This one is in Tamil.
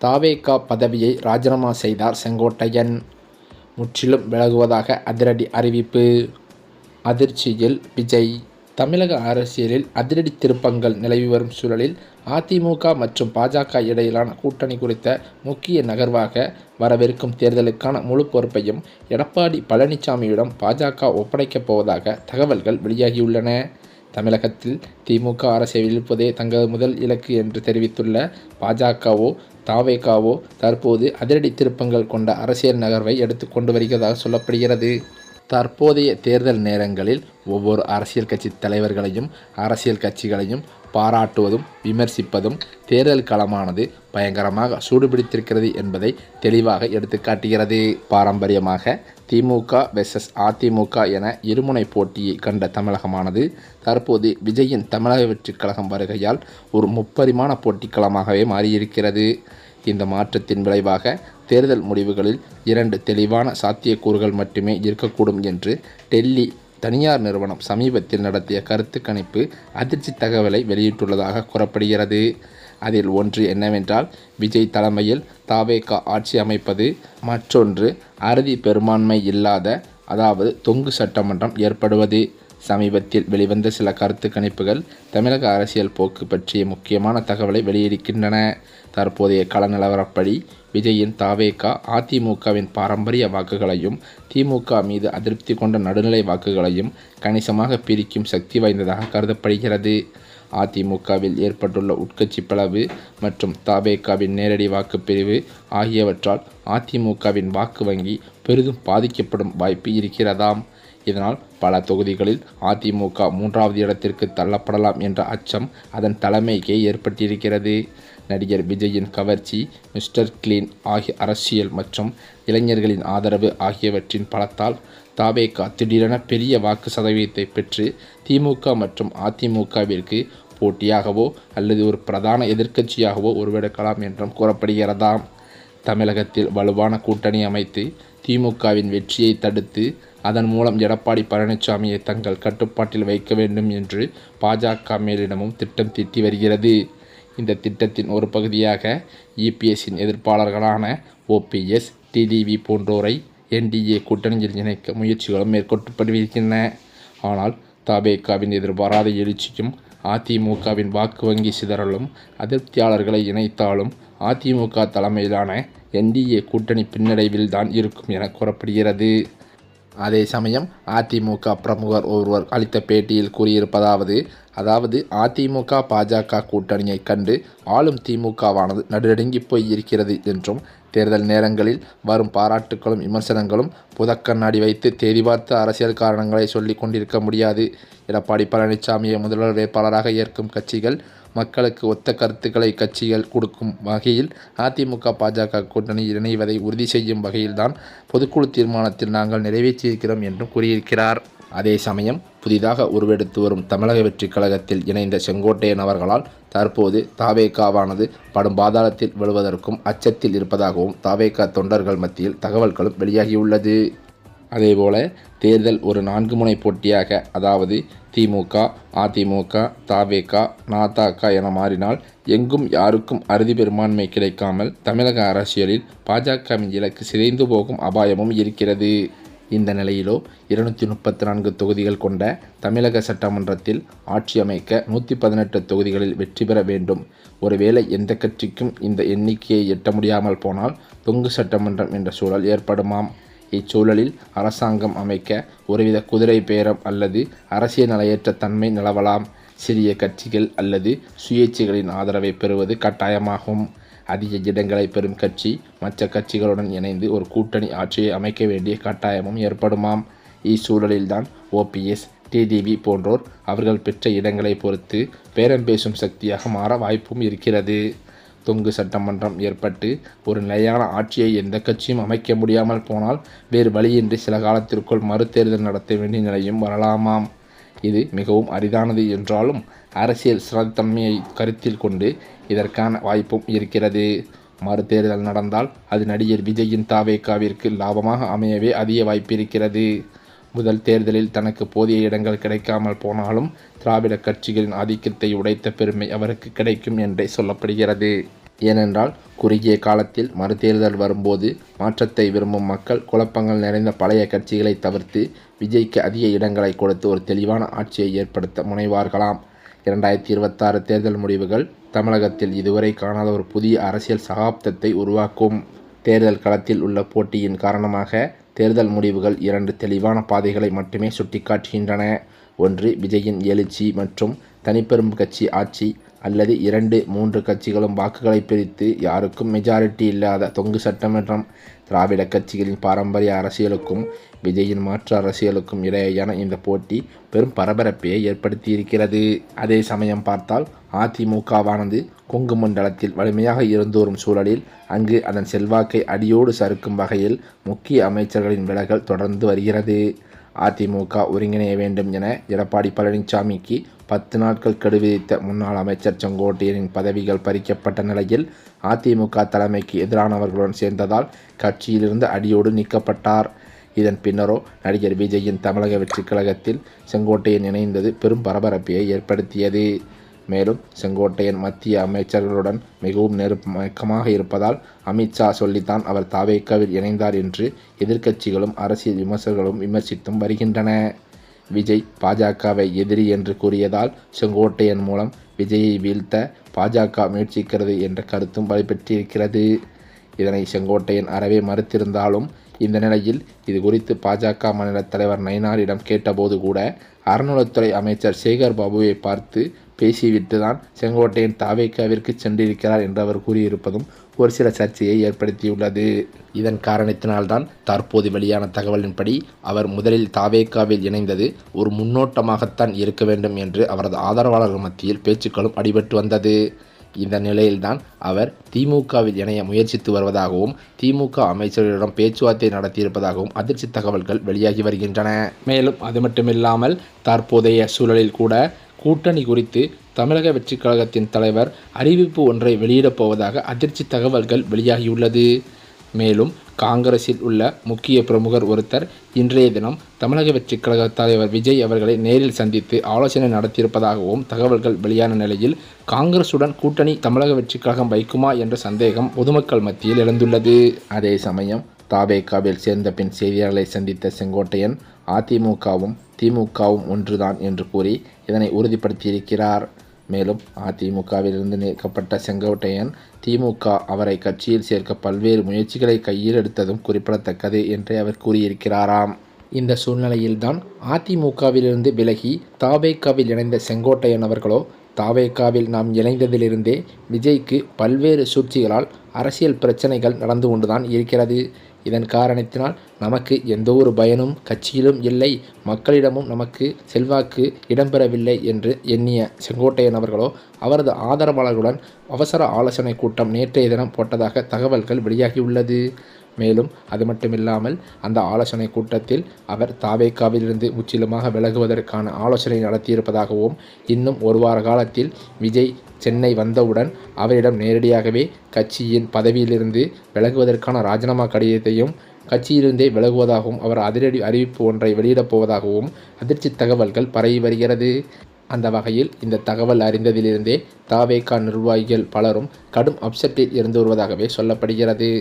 தவேகா பதவியை ராஜினாமா செய்தார் செங்கோட்டையன். முற்றிலும் விலகுவதாக அதிரடி அறிவிப்பு. அதிர்ச்சியில் விஜய். தமிழக அரசியலில் அதிரடி திருப்பங்கள் நிலவி வரும் சூழலில் அதிமுக மற்றும் பாஜக இடையிலான கூட்டணி குறித்த முக்கிய நகர்வாக வரவிருக்கும் தேர்தலுக்கான முழு பொறுப்பையும் எடப்பாடி பழனிசாமியிடம் பாஜக ஒப்படைக்கப் போவதாக தகவல்கள் வெளியாகியுள்ளன. தமிழகத்தில் திமுக அரசை வீழ்ப்பதே தங்களது முதல் இலக்கு என்று தெரிவித்துள்ள பாஜகவோ தவேகாவோ தற்போது அதிரடி திருப்பங்கள் கொண்ட அரசியல் நகர்வை எடுத்து கொண்டு வருகிறதாக சொல்லப்படுகிறது. தற்போதைய தேர்தல் நேரங்களில் ஒவ்வொரு அரசியல் கட்சி தலைவர்களையும் அரசியல் கட்சிகளையும் பாராட்டுவதும் விமர்சிப்பதும் தேர்தல் களமானது பயங்கரமாக சூடுபிடித்திருக்கிறது என்பதை தெளிவாக எடுத்துக்காட்டுகிறது. பாரம்பரியமாக திமுக வெர்சஸ் அதிமுக என இருமுனை போட்டியை கண்ட தமிழகமானது தற்போது விஜயின் தமிழக வெற்றிக் கழகம் வருகையால் ஒரு முப்பரிமாண போட்டிக்களமாகவே மாறியிருக்கிறது. இந்த மாற்றத்தின் விளைவாக தேர்தல் முடிவுகளில் 2 தெளிவான சாத்தியக்கூறுகள் மட்டுமே இருக்கக்கூடும் என்று டெல்லி தனியார் நிறுவனம் சமீபத்தில் நடத்திய கருத்து கணிப்பு அதிர்ச்சி தகவலை வெளியிட்டுள்ளதாக கூறப்படுகிறது. அதில் ஒன்று என்னவென்றால் விஜய் தலைமையில் தவேகா ஆட்சி அமைப்பது, மற்றொன்று அறுதி பெரும்பான்மை இல்லாத அதாவது தொங்கு சட்டமன்றம் ஏற்படுவது. சமீபத்தில் வெளிவந்த சில கருத்து கணிப்புகள் தமிழக அரசியல் போக்கு பற்றிய முக்கியமான தகவலை வெளியிடுகின்றன. தற்போதைய கள நிலவரப்படி விஜயின் தவேகா அதிமுகவின் பாரம்பரிய வாக்குகளையும் திமுக மீது அதிருப்தி கொண்ட நடுநிலை வாக்குகளையும் கணிசமாக பிரிக்கும் சக்தி வாய்ந்ததாக கருதப்படுகிறது. அதிமுகவில் ஏற்பட்டுள்ள உட்கட்சி பிளவு மற்றும் தவேகாவின் நேரடி வாக்குப்பிரிவு ஆகியவற்றால் அதிமுகவின் வாக்கு வங்கி பெரிதும் பாதிக்கப்படும் வாய்ப்பு இருக்கிறதாம். இதனால் பல தொகுதிகளில் அதிமுக 3வது இடத்திற்கு தள்ளப்படலாம் என்ற அச்சம் அதன் தலைமைக்கே ஏற்பட்டிருக்கிறது. நடிகர் விஜயின் கவர்ச்சி, மிஸ்டர் கிளீன் ஆகிய அரசியல் மற்றும் இளைஞர்களின் ஆதரவு ஆகியவற்றின் பலத்தால் தவேகா திடீரென பெரிய வாக்கு சதவீதத்தை பெற்று திமுக மற்றும் அதிமுகவிற்கு போட்டியாகவோ அல்லது ஒரு பிரதான எதிர்க்கட்சியாகவோ உருவெடுக்கலாம் என்றும் கூறப்படுகிறதாம். தமிழகத்தில் வலுவான கூட்டணி அமைத்து திமுகவின் வெற்றியை தடுத்து அதன் மூலம் எடப்பாடி பழனிசாமியை தங்கள் கட்டுப்பாட்டில் வைக்க வேண்டும் என்று பாஜக மேலிடமும் திட்டம் தீட்டி வருகிறது. இந்த திட்டத்தின் ஒரு பகுதியாக இபிஎஸ்ஸின் எதிர்ப்பாளர்களான ஓபிஎஸ், டிடிவி போன்றோரை என்டிஏ கூட்டணியில் இணைக்க முயற்சிகளும் மேற்கொள்ளப்படுகின்றன. ஆனால் தவேகாவின் எதிர்பாராத எழுச்சியும் அதிமுகவின் வாக்கு வங்கி சிதறலும் அதிருப்தியாளர்களை இணைத்தாலும் அதிமுக தலைமையிலான என்டிஏ கூட்டணி பின்னடைவில் தான் இருக்கும் என கூறப்படுகிறது. அதே சமயம் அதிமுக பிரமுகர் ஒருவர் அளித்த பேட்டியில் கூறியிருப்பதாவது அதிமுக பாஜக கூட்டணியை கண்டு ஆளும் திமுகவானது நடுநடுங்கி போய் இருக்கிறது என்றும் தேர்தல் நேரங்களில் வரும் பாராட்டுக்களும் விமர்சனங்களும் புதக்கண்ணாடி வைத்து தேதி பார்த்து அரசியல் காரணங்களை சொல்லிக் கொண்டிருக்க முடியாது. எடப்பாடி பழனிசாமியை முதல்வர் வேட்பாளராக ஏற்கும் கட்சிகள் மக்களுக்கு ஒத்த கருத்துக்களை கட்சிகள் கொடுக்கும் வகையில் அதிமுக பாஜக கூட்டணி இணைவதை உறுதி செய்யும் வகையில்தான் பொதுக்குழு தீர்மானத்தில் நாங்கள் நிறைவேற்றியிருக்கிறோம் என்றும் கூறியிருக்கிறார். அதே சமயம் புதிதாக உருவெடுத்து வரும் தமிழக வெற்றிக் கழகத்தில் இணைந்த செங்கோட்டையன் அவர்களால் தற்போது தவேகாவானது படும் பாதாளத்தில் விழுவதற்கும் அச்சத்தில் இருப்பதாகவும் தவேகா தொண்டர்கள் மத்தியில் தகவல்களும் வெளியாகியுள்ளது. அதேபோல தேர்தல் ஒரு 4 முனை போட்டியாக அதாவது திமுக, அதிமுக, தவேகா, நதக என மாறினால் எங்கும் யாருக்கும் அறுதி பெரும்பான்மை கிடைக்காமல் தமிழக அரசியலில் பாஜகவின் இலக்கு சிதைந்து போகும் அபாயமும் இருக்கிறது. இந்த நிலையிலோ 234 தொகுதிகள் கொண்ட தமிழக சட்டமன்றத்தில் ஆட்சி அமைக்க 118 தொகுதிகளில் வெற்றி பெற வேண்டும். ஒருவேளை எந்த கட்சிக்கும் இந்த எண்ணிக்கையை எட்ட முடியாமல் போனால் தொங்கு சட்டமன்றம் என்ற சூழல் ஏற்படுமாம். இச்சூழலில் அரசாங்கம் அமைக்க ஒருவித குதிரை பேரம் அல்லது அரசியல் நிலையற்ற தன்மை நிலவலாம். சிறிய கட்சிகள் அல்லது சுயேட்சைகளின் ஆதரவை பெறுவது கட்டாயமாகும். அதிக இடங்களை பெறும் கட்சி மற்ற கட்சிகளுடன் இணைந்து ஒரு கூட்டணி ஆட்சியை அமைக்க வேண்டிய கட்டாயமும் ஏற்படுமாம். இச்சூழலில்தான் ஓபிஎஸ், டிடிவி போன்றோர் அவர்கள் பெற்ற இடங்களை பொறுத்து பேரம் பேசும் சக்தியாக மாற வாய்ப்பும் இருக்கிறது. தொங்கு சட்டமன்றம் ஏற்பட்டு ஒரு நிலையான ஆட்சியை எந்த கட்சியும் அமைக்க முடியாமல் போனால் வேறு வழியின்றி சில காலத்திற்குள் மறுதேர்தல் நடத்த வேண்டிய நிலையும் வரலாமாம். இது மிகவும் அரிதானது என்றாலும் அரசியல் ஸ்திரத்தன்மையை கருத்தில் கொண்டு இதற்கான வாய்ப்பும் இருக்கிறது. மறுதேர்தல் நடந்தால் அது நடிகர் விஜயின் தவேகாவிற்கு லாபமாக அமையவே அதிக வாய்ப்பு இருக்கிறது. முதல் தேர்தலில் தனக்கு போதிய இடங்கள் கிடைக்காமல் போனாலும் திராவிட கட்சிகளின் ஆதிக்கத்தை உடைத்த பெருமை அவருக்கு கிடைக்கும் என்றே சொல்லப்படுகிறது. ஏனென்றால் குறுகிய காலத்தில் மறுதேர்தல் வரும்போது மாற்றத்தை விரும்பும் மக்கள் குழப்பங்கள் நிறைந்த பழைய கட்சிகளை தவிர்த்து விஜய்க்கு அதிக இடங்களை கொடுத்து ஒரு தெளிவான ஆட்சியை ஏற்படுத்த முனைவார்களாம். 2026 தேர்தல் முடிவுகள் தமிழகத்தில் இதுவரை காணாத ஒரு புதிய அரசியல் சகாப்தத்தை உருவாக்கும். தேர்தல் களத்தில் உள்ள போட்டியின் காரணமாக தேர்தல் முடிவுகள் 2 தெளிவான பாதைகளை மட்டுமே சுட்டிக்காட்டுகின்றன. ஒன்று விஜயின் எழுச்சி மற்றும் தனிப்பெரும் கட்சி ஆட்சி, அல்லது 2-3 கட்சிகளும் வாக்குகளை பிரித்து யாருக்கும் மெஜாரிட்டி இல்லாத தொங்கு சட்டமன்றம். திராவிட கட்சிகளின் பாரம்பரிய அரசியலுக்கும் விஜயின் மாற்று அரசியலுக்கும் இடையேயான இந்த போட்டி பெரும் பரபரப்பையை ஏற்படுத்தியிருக்கிறது. அதே சமயம் பார்த்தால் அதிமுகவானது கொங்கு மண்டலத்தில் வலிமையாக இருந்து வரும் சூழலில் அங்கு அதன் செல்வாக்கை அடியோடு சறுக்கும் வகையில் முக்கிய அமைச்சர்களின் விலகல் தொடர்ந்து வருகிறது. அதிமுக ஒருங்கிணைய வேண்டும் என எடப்பாடி பழனிசாமிக்கு 10 நாட்கள் கெடு விதித்த முன்னாள் அமைச்சர் செங்கோட்டையனின் பதவிகள் பறிக்கப்பட்ட நிலையில் அதிமுக தலைமைக்கு எதிரானவர்களுடன் சேர்ந்ததால் கட்சியிலிருந்து அடியோடு நீக்கப்பட்டார். இதன் பின்னரோ நடிகர் விஜயின் தமிழக வெற்றிக் கழகத்தில் செங்கோட்டையன் இணைந்தது பெரும் பரபரப்பை ஏற்படுத்தியது. மேலும் செங்கோட்டையன் மத்திய அமைச்சர்களுடன் மிகவும் நெருக்கமாக இருப்பதால் அமித்ஷா சொல்லித்தான் அவர் தவேகாவில் இணைந்தார் என்று எதிர்க்கட்சிகளும் அரசியல் விமர்சகர்களும் விமர்சித்தும் வருகின்றன. விஜய் பாஜகவை எதிரி என்று கூறியதால் செங்கோட்டையன் மூலம் விஜயை வீழ்த்த பாஜக முயற்சிக்கிறது என்ற கருத்தும் வலுப்பெற்றிருக்கிறது. இதனை செங்கோட்டையன் அறவே மறுத்திருந்தாலும் இந்த நிலையில் இது குறித்து பாஜக மாநில தலைவர் நயினாரிடம் கேட்டபோது கூட அறநிலைத்துறை அமைச்சர் சேகர் பாபுவை பார்த்து பேசிவிட்டு தான் செங்கோட்டையன் தவேகாவிற்கு சென்றிருக்கிறார் என்று அவர் கூறியிருப்பதும் ஒரு சில சர்ச்சையை ஏற்படுத்தியுள்ளது. இதன் காரணத்தினால்தான் தற்போது வெளியான தகவலின்படி அவர் முதலில் தவேகாவில் இணைந்தது ஒரு முன்னோட்டமாகத்தான் இருக்க வேண்டும் என்று அவரது ஆதரவாளர்கள் மத்தியில் பேச்சுக்களும் அடிபட்டு வந்தது. இந்த நிலையில்தான் அவர் திமுகவில் இணைய முயற்சித்து வருவதாகவும் திமுக அமைச்சர்களிடம் பேச்சுவார்த்தை நடத்தியிருப்பதாகவும் அதிர்ச்சி தகவல்கள் வெளியாகி வருகின்றன. மேலும் அது மட்டுமில்லாமல் தற்போதைய சூழலில் கூட கூட்டணி குறித்து தமிழக வெற்றிக் கழகத்தின் தலைவர் அறிவிப்பு ஒன்றை வெளியிடப் போவதாக அதிர்ச்சி தகவல்கள் வெளியாகியுள்ளது. மேலும் காங்கிரஸில் உள்ள முக்கிய பிரமுகர் ஒருத்தர் இன்றைய தினம் தமிழக வெற்றிக் கழக தலைவர் விஜய் அவர்களை நேரில் சந்தித்து ஆலோசனை நடத்தியிருப்பதாகவும் தகவல்கள் வெளியான நிலையில் காங்கிரசுடன் கூட்டணி தமிழக வெற்றிக் கழகம் வைக்குமா என்ற சந்தேகம் பொதுமக்கள் மத்தியில் எழுந்துள்ளது. அதே சமயம் தவேகாவில் சேர்ந்த பின் செய்தியாளர்களை சந்தித்த செங்கோட்டையன் அதிமுகவும் திமுகவும் ஒன்றுதான் என்று கூறி இதனை உறுதிப்படுத்தியிருக்கிறார். மேலும் அதிமுகவிலிருந்து நீக்கப்பட்ட செங்கோட்டையன் திமுக அவரை கட்சியில் சேர்க்க பல்வேறு முயற்சிகளை கையில் எடுத்ததும் குறிப்பிடத்தக்கது என்று அவர் கூறியிருக்கிறாராம். இந்த சூழ்நிலையில்தான் அதிமுகவிலிருந்து விலகி தவேகாவில் இணைந்த செங்கோட்டையன் அவர்களோ தவேகாவில் நாம் இணைந்ததிலிருந்தே விஜய்க்கு பல்வேறு சூழ்ச்சிகளால் அரசியல் பிரச்சனைகள் நடந்து கொண்டுதான் இருக்கிறது. இதன் காரணத்தினால் நமக்கு எந்த ஒரு பயனும் கட்சியிலும் இல்லை, மக்களிடமும் நமக்கு செல்வாக்கு இடம்பெறவில்லை என்று எண்ணிய செங்கோட்டையன் அவர்களோ அவரது ஆதரவாளர்களுடன் அவசர ஆலோசனை கூட்டம் நேற்றைய தினம் போட்டதாக தகவல்கள் வெளியாகியுள்ளது. மேலும் அது மட்டுமில்லாமல் அந்த ஆலோசனை கூட்டத்தில் அவர் தவேகாவிலிருந்து முற்றிலுமாக விலகுவதற்கான ஆலோசனை நடத்தியிருப்பதாகவும் இன்னும் ஒரு வார காலத்தில் விஜய் சென்னை வந்தவுடன் அவரிடம் நேரடியாகவே கட்சியின் பதவியிலிருந்து விலகுவதற்கான ராஜினாமா கடிதத்தையும் கட்சியிலிருந்தே விலகுவதாகவும் அவர் அதிரடி அறிவிப்பு ஒன்றை வெளியிடப் போவதாகவும் அதிர்ச்சி தகவல்கள் பரவி வருகிறது. அந்த வகையில் இந்த தகவல் அறிந்ததிலிருந்தே தவேகா நிர்வாகிகள் பலரும் கடும் அப்செட்டில் இருந்து வருவதாகவே சொல்லப்படுகிறது.